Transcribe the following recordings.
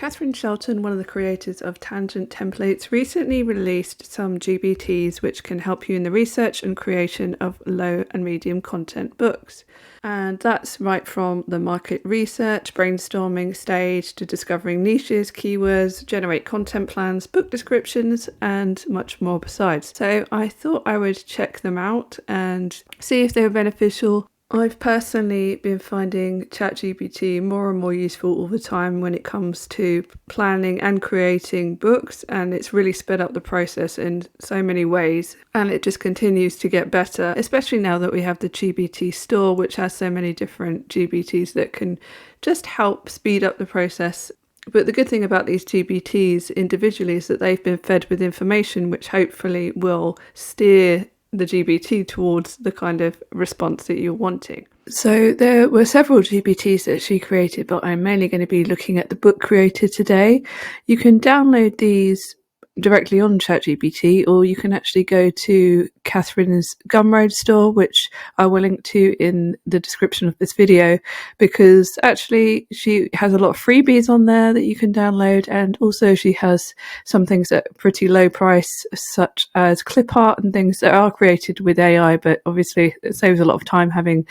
Katharyne Shelton, one of the creators of Tangent Templates, recently released some GPTs which can help you in the research and creation of low and medium content books. And that's right from the market research, brainstorming stage to discovering niches, keywords, generate content plans, book descriptions, and much more besides. So I thought I would check them out and see if they were beneficial. I've personally been finding ChatGPT more and more useful all the time when it comes to planning and creating books, and it's really sped up the process in so many ways, and it just continues to get better, especially now that we have the GPT store, which has so many different GPTs that can just help speed up the process. But the good thing about these GPTs individually is that they've been fed with information which hopefully will steer the GPT towards the kind of response that you're wanting. So there were several GPTs that she created, but I'm mainly going to be looking at the book creator today. You can download these directly on ChatGPT, or you can actually go to Katharyne's Gumroad store, which I will link to in the description of this video, because actually she has a lot of freebies on there that you can download, and also she has some things at pretty low price, such as clip art and things that are created with AI, but obviously it saves a lot of time having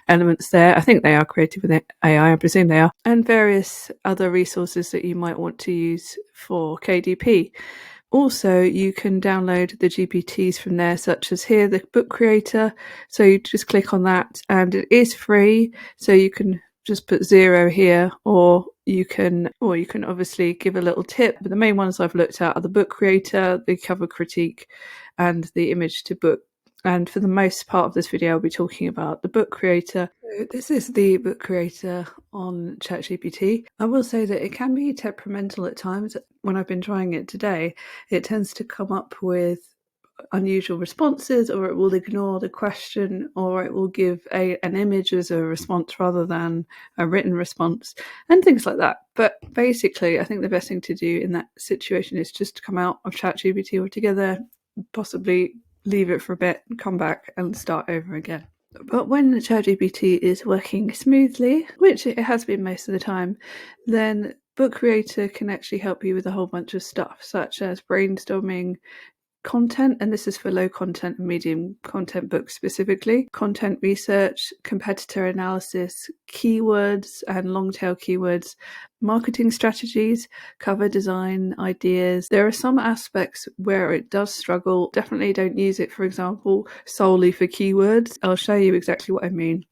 elements there. I think they are created with AI, I presume they are, and various other resources that you might want to use for KDP. Also, you can download the GPTs from there, such as here, the book creator. So you just click on that and it is free. So you can just put 0 here, or you can obviously give a little tip. But the main ones I've looked at are the book creator, the cover critique, and the image to book. And for the most part of this video, I'll be talking about the book creator. So this is the book creator on ChatGPT. I will say that it can be temperamental at times. When I've been trying it today, it tends to come up with unusual responses, or it will ignore the question, or it will give an image as a response rather than a written response, and things like that. But basically, I think the best thing to do in that situation is just to come out of ChatGPT altogether, possibly leave it for a bit, come back and start over again. But when the ChatGPT is working smoothly, which it has been most of the time, then Book Creator can actually help you with a whole bunch of stuff, such as brainstorming content, and this is for low content and medium content books specifically, content research, competitor analysis, keywords and long tail keywords, marketing strategies, cover design ideas. There are some aspects where it does struggle. Definitely don't use it, for example, solely for keywords. I'll show you exactly what I mean.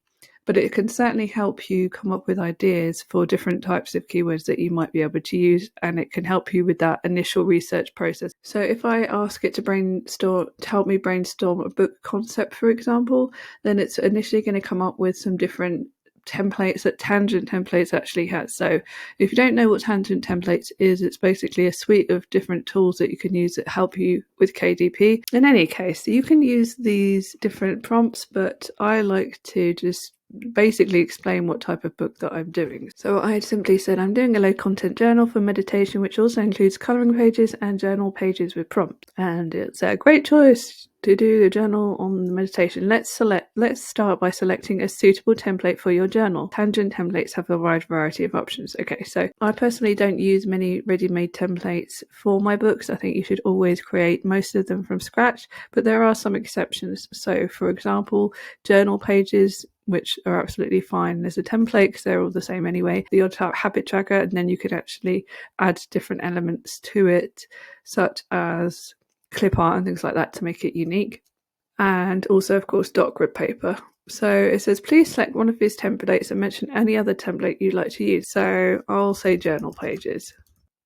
But it can certainly help you come up with ideas for different types of keywords that you might be able to use, and it can help you with that initial research process. So if I ask it to help me brainstorm a book concept, for example, then it's initially going to come up with some different templates that Tangent Templates actually has. So if you don't know what Tangent Templates is, it's basically a suite of different tools that you can use that help you with KDP. In any case, you can use these different prompts, but I like to just basically explain what type of book that I'm doing. So I simply said I'm doing a low content journal for meditation, which also includes colouring pages and journal pages with prompts. And it's a great choice to do the journal on the meditation. Let's start by selecting a suitable template for your journal. Tangent Templates have a wide variety of options. Okay, so I personally don't use many ready-made templates for my books. I think you should always create most of them from scratch, but there are some exceptions. So for example, journal pages, which are absolutely fine as a template because they're all the same anyway. The odd habit tracker, and then you could actually add different elements to it, such as clip art and things like that to make it unique. And also, of course, dot grid paper. So it says, please select one of these templates and mention any other template you'd like to use. So I'll say journal pages.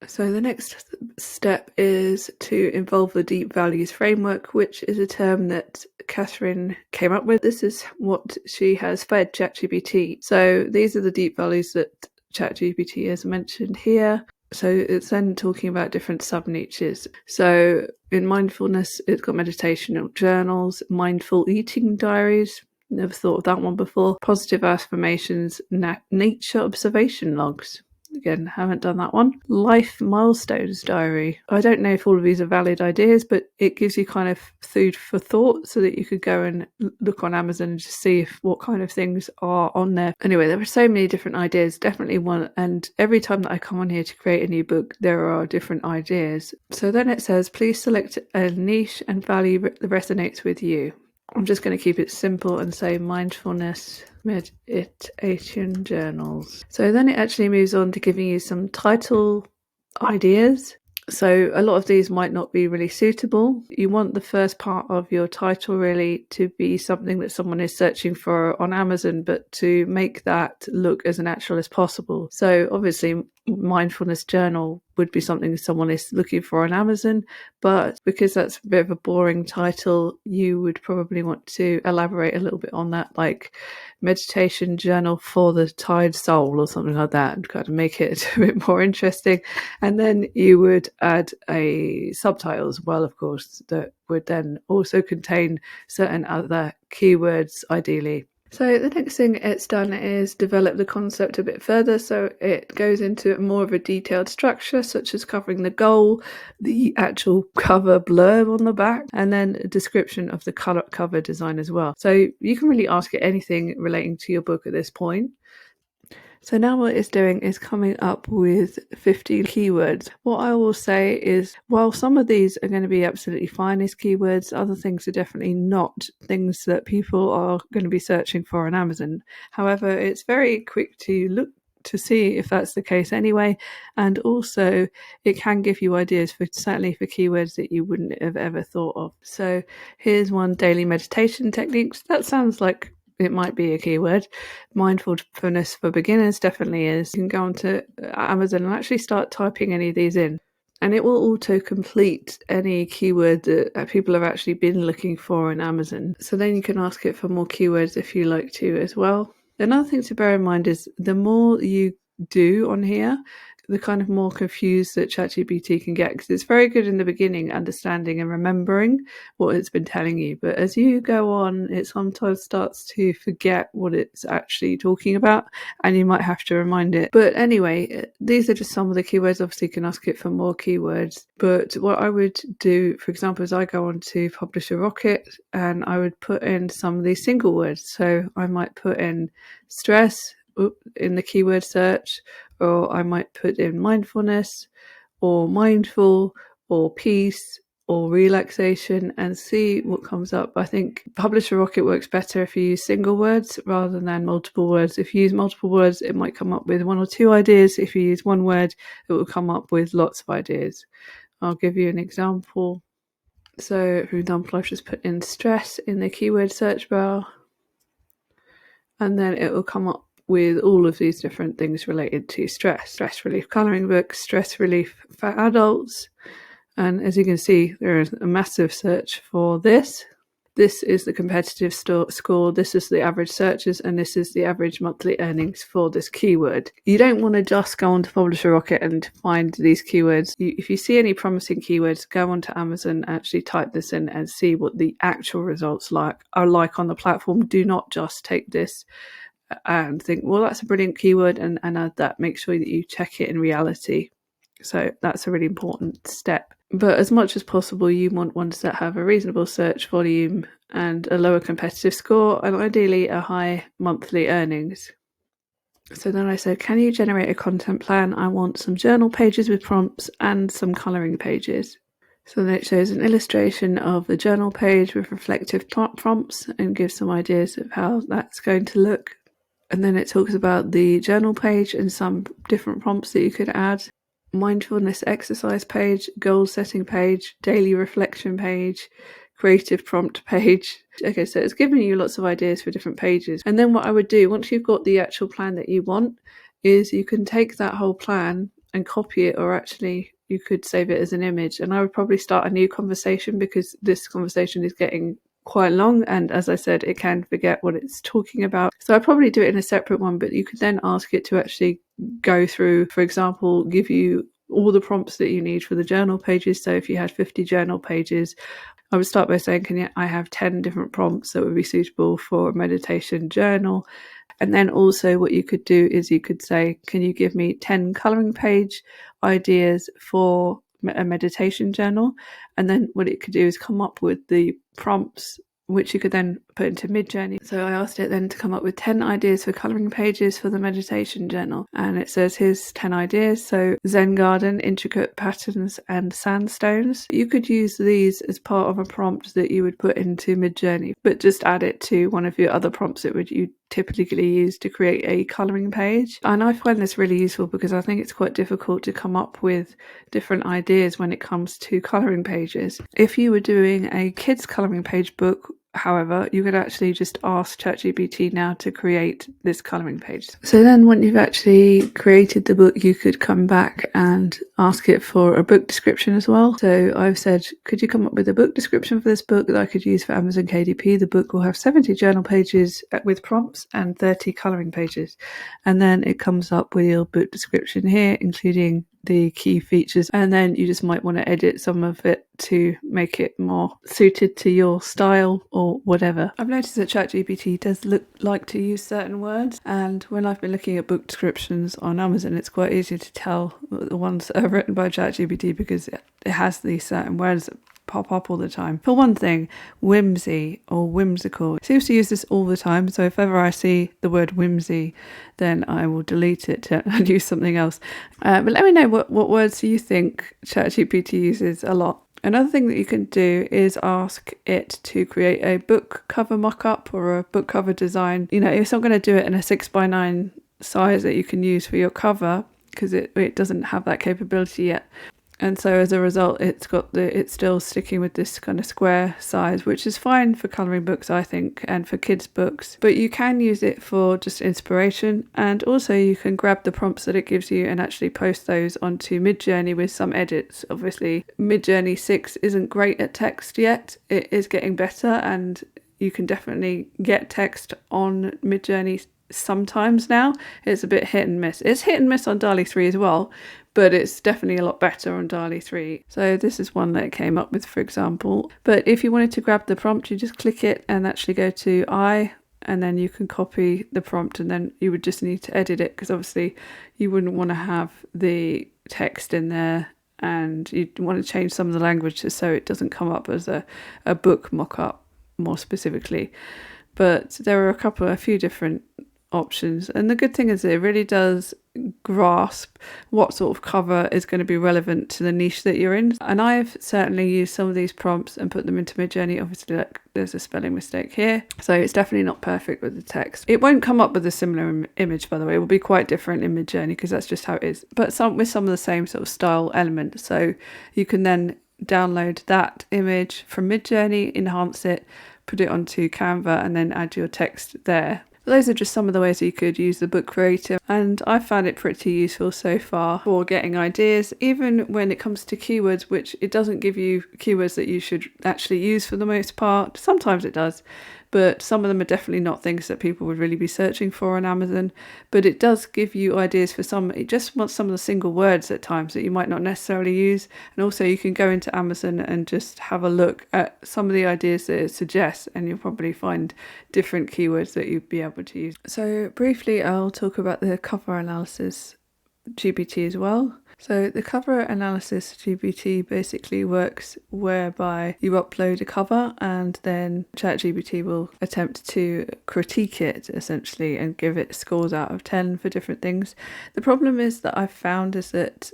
So the next step is to involve the deep values framework, which is a term that Katharyne came up with. This is what she has fed ChatGPT. So these are the deep values that ChatGPT has mentioned here. So it's then talking about different sub-niches. So in mindfulness, it's got meditation journals, mindful eating diaries. Never thought of that one before. Positive affirmations, nature observation logs. Again, haven't done that one. Life milestones diary. I don't know if all of these are valid ideas, but it gives you kind of food for thought so that you could go and look on Amazon and just see what kind of things are on there. Anyway, there are so many different ideas, definitely one. And every time that I come on here to create a new book, there are different ideas. So then it says, please select a niche and value that resonates with you. I'm just going to keep it simple and say mindfulness meditation journals. So then it actually moves on to giving you some title ideas. So a lot of these might not be really suitable. You want the first part of your title really to be something that someone is searching for on Amazon, but to make that look as natural as possible. So obviously mindfulness journal would be something someone is looking for on Amazon, but because that's a bit of a boring title, you would probably want to elaborate a little bit on that, like meditation journal for the tired soul or something like that, and kind of make it a bit more interesting. And then you would add a subtitle as well, of course, that would then also contain certain other keywords ideally. So the next thing it's done is develop the concept a bit further. So it goes into more of a detailed structure, such as covering the goal, the actual cover blurb on the back, and then a description of the cover design as well. So you can really ask it anything relating to your book at this point. So now what it's doing is coming up with 50 keywords. What I will say is, while some of these are going to be absolutely fine as keywords, other things are definitely not things that people are going to be searching for on Amazon. However, it's very quick to look to see if that's the case anyway, and also it can give you ideas for certainly for keywords that you wouldn't have ever thought of. So here's one: daily meditation techniques. That sounds like it might be a keyword. Mindfulness for beginners definitely is. You can go onto Amazon and actually start typing any of these in, and it will auto complete any keyword that people have actually been looking for in Amazon. So then you can ask it for more keywords if you like to as well. Another thing to bear in mind is the more you do on here, the kind of more confused that ChatGPT can get, because it's very good in the beginning understanding and remembering what it's been telling you, but as you go on it sometimes starts to forget what it's actually talking about, and you might have to remind it. But anyway, these are just some of the keywords. Obviously you can ask it for more keywords, but what I would do, for example, is I go on to Publisher Rocket and I would put in some of these single words. So I might put in stress in the keyword search, or I might put in mindfulness or mindful or peace or relaxation and see what comes up. I think Publisher Rocket works better if you use single words rather than multiple words. If you use multiple words, it might come up with one or two ideas. If you use one word, it will come up with lots of ideas. I'll give you an example. So for example, I've just put in stress in the keyword search bar, and then it will come up with all of these different things related to stress. Stress relief colouring books, stress relief for adults. And as you can see, there is a massive search for this. This is the competitive score, this is the average searches, and this is the average monthly earnings for this keyword. You don't want to just go onto Publisher Rocket and find these keywords. If you see any promising keywords, go onto Amazon, actually type this in and see what the actual results are like on the platform. Do not just take this and think, well, that's a brilliant keyword, and add that. Make sure that you check it in reality. So that's a really important step. But as much as possible, you want ones that have a reasonable search volume and a lower competitive score, and ideally a high monthly earnings. So then I said, can you generate a content plan? I want some journal pages with prompts and some colouring pages. So then it shows an illustration of the journal page with reflective prompts and gives some ideas of how that's going to look. And then it talks about the journal page and some different prompts that you could add. Mindfulness exercise page, goal setting page, daily reflection page, creative prompt page. Okay, so it's giving you lots of ideas for different pages. And then what I would do, once you've got the actual plan that you want, is you can take that whole plan and copy it, or actually you could save it as an image. And I would probably start a new conversation, because this conversation is getting quite long, and as I said, it can forget what it's talking about. So I'd probably do it in a separate one, but you could then ask it to actually go through, for example, give you all the prompts that you need for the journal pages. So if you had 50 journal pages, I would start by saying, I have 10 different prompts that would be suitable for a meditation journal? And then also what you could do is you could say, can you give me 10 colouring page ideas for a meditation journal? And then what it could do is come up with the prompts which you could then put into Midjourney. So I asked it then to come up with 10 ideas for colouring pages for the meditation journal. And it says, here's 10 ideas. So Zen garden, intricate patterns and sandstones. You could use these as part of a prompt that you would put into Midjourney, but just add it to one of your other prompts that you typically use to create a colouring page. And I find this really useful because I think it's quite difficult to come up with different ideas when it comes to colouring pages. If you were doing a kids colouring page book, however, you could actually just ask ChatGPT now to create this colouring page. So then when you've actually created the book, you could come back and ask it for a book description as well. So I've said, could you come up with a book description for this book that I could use for Amazon KDP? The book will have 70 journal pages with prompts and 30 colouring pages. And then it comes up with your book description here, including the key features, and then you just might want to edit some of it to make it more suited to your style or whatever. I've noticed that ChatGPT does like to use certain words, and when I've been looking at book descriptions on Amazon, it's quite easy to tell the ones that are written by ChatGPT because it has these certain words that pop up all the time. For one thing, whimsy or whimsical. It seems to use this all the time, so if ever I see the word whimsy, then I will delete it and use something else. But let me know what words you think ChatGPT uses a lot. Another thing that you can do is ask it to create a book cover mock-up or a book cover design. It's not going to do it in a 6x9 size that you can use for your cover because it doesn't have that capability yet. And so as a result, it's still sticking with this kind of square size, which is fine for colouring books, I think, and for kids' books. But you can use it for just inspiration, and also you can grab the prompts that it gives you and actually post those onto Midjourney with some edits. Obviously, Midjourney 6 isn't great at text yet. It is getting better, and you can definitely get text on Midjourney sometimes now. It's a bit hit and miss. It's hit and miss on DALL-E 3 as well, but it's definitely a lot better on DALL-E 3. So this is one that it came up with, for example. But if you wanted to grab the prompt, you just click it and actually go to I, and then you can copy the prompt, and then you would just need to edit it because obviously you wouldn't want to have the text in there, and you'd want to change some of the language so it doesn't come up as a book mock-up more specifically. But there are a few different options, and the good thing is it really does grasp what sort of cover is going to be relevant to the niche that you're in. And I've certainly used some of these prompts and put them into Midjourney. Obviously, there's a spelling mistake here, so it's definitely not perfect with the text. It won't come up with a similar image, by the way. It will be quite different in Midjourney because that's just how it is, but with some of the same sort of style elements. So you can then download that image from Midjourney, enhance it, put it onto Canva, and then add your text there. Those are just some of the ways you could use the book creator, and I found it pretty useful so far for getting ideas, even when it comes to keywords, which it doesn't give you keywords that you should actually use for the most part. Sometimes it does, but some of them are definitely not things that people would really be searching for on Amazon. But it does give you ideas for some. It just wants some of the single words at times that you might not necessarily use. And also you can go into Amazon and just have a look at some of the ideas that it suggests, and you'll probably find different keywords that you'd be able to use. So briefly, I'll talk about the cover analysis GPT as well. So the cover analysis GPT basically works whereby you upload a cover and then ChatGPT will attempt to critique it essentially and give it scores out of 10 for different things. The problem is that I've found is that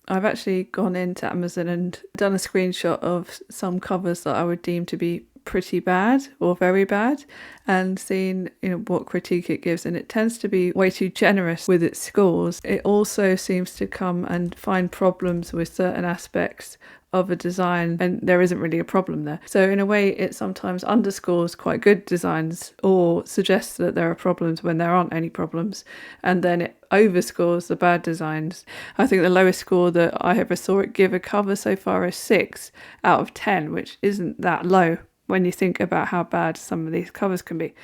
I've actually gone into Amazon and done a screenshot of some covers that I would deem to be pretty bad or very bad, and seen what critique it gives, and it tends to be way too generous with its scores. It also seems to come and find problems with certain aspects of a design, and there isn't really a problem there. So in a way, it sometimes underscores quite good designs or suggests that there are problems when there aren't any problems, and then it overscores the bad designs. I think the lowest score that I ever saw it give a cover so far is 6 out of 10, which isn't that low when you think about how bad some of these covers can be.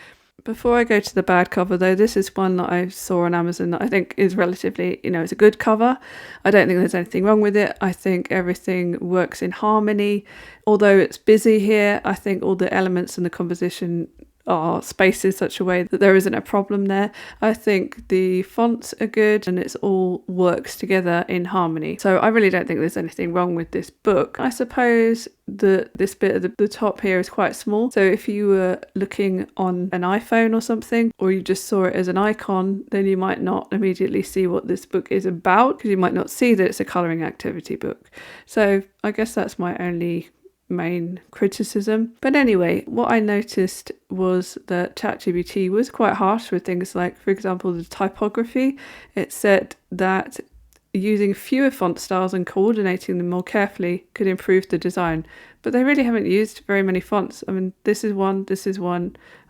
Before I go to the bad cover though, this is one that I saw on Amazon that I think is relatively, it's a good cover. I don't think there's anything wrong with it. I think everything works in harmony. Although it's busy here, I think all the elements and the composition are spaced in such a way that there isn't a problem there. I think the fonts are good and it's all works together in harmony. So I really don't think there's anything wrong with this book. I suppose that this bit at the top here is quite small. So if you were looking on an iPhone or something, or you just saw it as an icon, then you might not immediately see what this book is about, because you might not see that it's a colouring activity book. So I guess that's my only main criticism. But anyway, what I noticed was that ChatGPT was quite harsh with things like, for example, the typography. It said that using fewer font styles and coordinating them more carefully could improve the design. But they really haven't used very many fonts. I mean, this is one.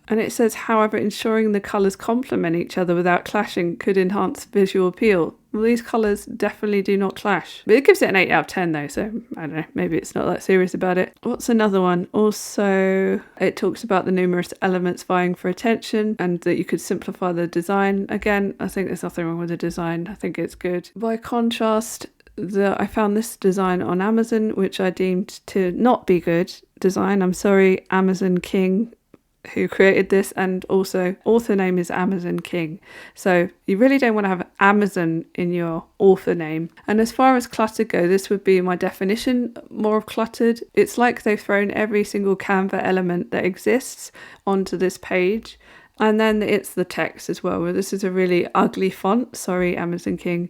And it says, however, ensuring the colours complement each other without clashing could enhance visual appeal. Well, these colours definitely do not clash. But it gives it an 8 out of 10 though, so I don't know, maybe it's not that serious about it. What's another one? Also, it talks about the numerous elements vying for attention and that you could simplify the design. Again, I think there's nothing wrong with the design. I think it's good. By contrast, I found this design on Amazon, which I deemed to not be good design. I'm sorry, Amazon King, who created this, and also author name is Amazon King. So you really don't want to have Amazon in your author name. And as far as cluttered go, this would be my definition more of cluttered. It's like they've thrown every single Canva element that exists onto this page. And then it's the text as well, where this is a really ugly font. Sorry, Amazon King.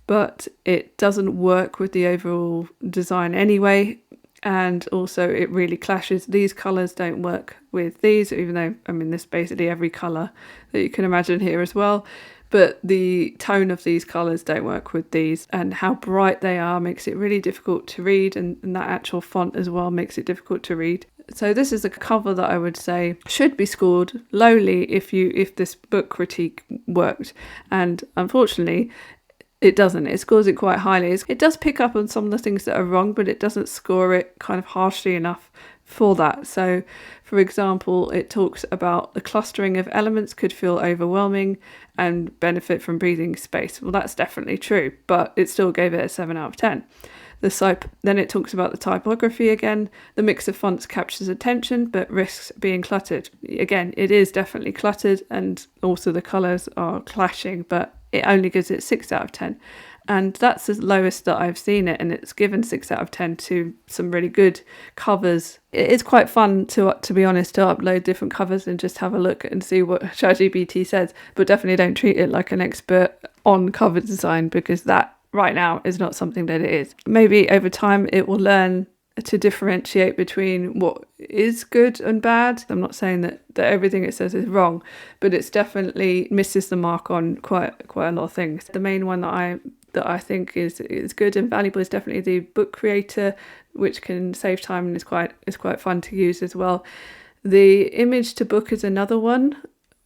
But it doesn't work with the overall design anyway. And also it really clashes. These colours don't work with these, even though, I mean, there's basically every colour that you can imagine here as well. But the tone of these colours don't work with these, and how bright they are makes it really difficult to read, and that actual font as well makes it difficult to read. So this is a cover that I would say should be scored lowly if this book critique worked. And unfortunately, it doesn't. It scores it quite highly. It does pick up on some of the things that are wrong, but it doesn't score it kind of harshly enough for that. So, for example, it talks about the clustering of elements could feel overwhelming and benefit from breathing space. Well, that's definitely true, but it still gave it a 7 out of 10. Then it talks about the typography again. The mix of fonts captures attention, but risks being cluttered. Again, it is definitely cluttered, and also the colours are clashing, but it only gives it 6 out of 10. And that's the lowest that I've seen it, and it's given 6 out of 10 to some really good covers. It is quite fun to be honest, to upload different covers and just have a look and see what ChatGPT says, but definitely don't treat it like an expert on cover design, because that right now is not something that it is. Maybe over time it will learn to differentiate between what is good and bad. I'm not saying that everything it says is wrong, but it's definitely misses the mark on quite a lot of things. The main one that I think is good and valuable is definitely the book creator, which can save time and is quite fun to use as well. The image to book is another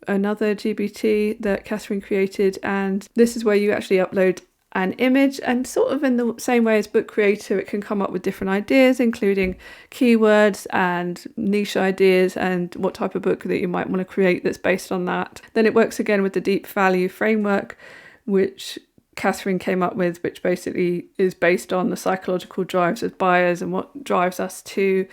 GPT that Katharyne created, and this is where you actually upload an image, and sort of in the same way as book creator, it can come up with different ideas, including keywords and niche ideas and what type of book that you might want to create that's based on that. Then it works again with the deep value framework, which Katharyne came up with, which basically is based on the psychological drives of buyers and what drives us to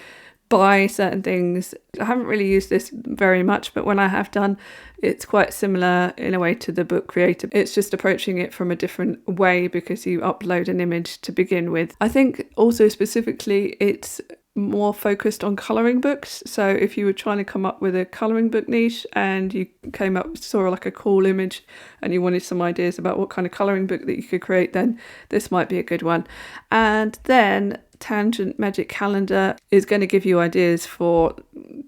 buy certain things. I haven't really used this very much, but when I have done, it's quite similar in a way to the book creator. It's just approaching it from a different way because you upload an image to begin with. I think also specifically it's more focused on colouring books. So if you were trying to come up with a colouring book niche and you saw like a cool image and you wanted some ideas about what kind of colouring book that you could create, then this might be a good one. And then Tangent Magic Calendar is going to give you ideas for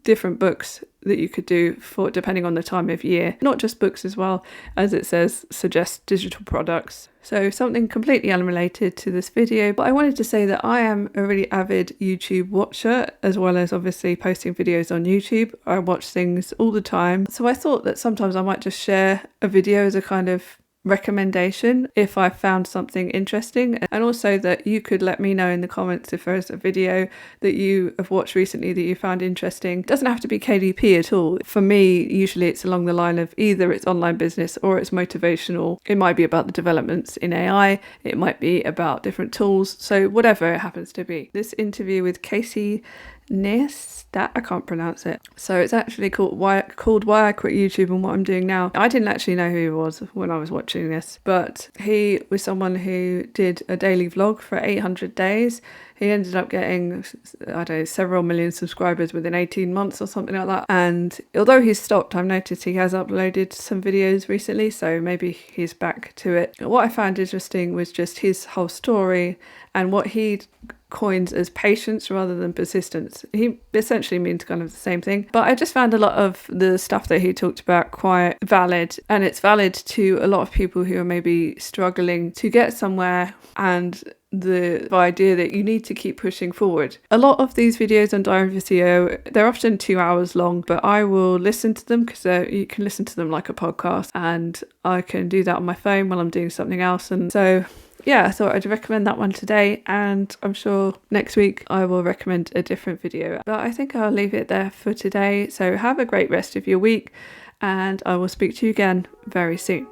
different books that you could do for depending on the time of year, not just books as well, as it says, suggest digital products. So something completely unrelated to this video, but I wanted to say that I am a really avid YouTube watcher, as well as obviously posting videos on YouTube. I watch things all the time. So I thought that sometimes I might just share a video as a kind of recommendation if I found something interesting, and also that you could let me know in the comments if there's a video that you have watched recently that you found interesting. It doesn't have to be KDP at all. For me, usually it's along the line of either it's online business or it's motivational. It might be about the developments in AI, it might be about different tools, so whatever it happens to be. This interview with Casey Neistat, I can't pronounce it. So it's actually called Why I Quit YouTube and What I'm Doing Now. I didn't actually know who he was when I was watching this, but he was someone who did a daily vlog for 800 days. He ended up getting, I don't know, several million subscribers within 18 months or something like that. And although he's stopped, I've noticed he has uploaded some videos recently, so maybe he's back to it. What I found interesting was just his whole story and what he coins as patience rather than persistence. He essentially means kind of the same thing, but I just found a lot of the stuff that he talked about quite valid, and it's valid to a lot of people who are maybe struggling to get somewhere, and the idea that you need to keep pushing forward. A lot of these videos on Diary of a CEO, they're often 2 hours long, but I will listen to them because you can listen to them like a podcast, and I can do that on my phone while I'm doing something else. And so yeah, I thought I'd recommend that one today, and I'm sure next week I will recommend a different video. But I think I'll leave it there for today. So have a great rest of your week, and I will speak to you again very soon.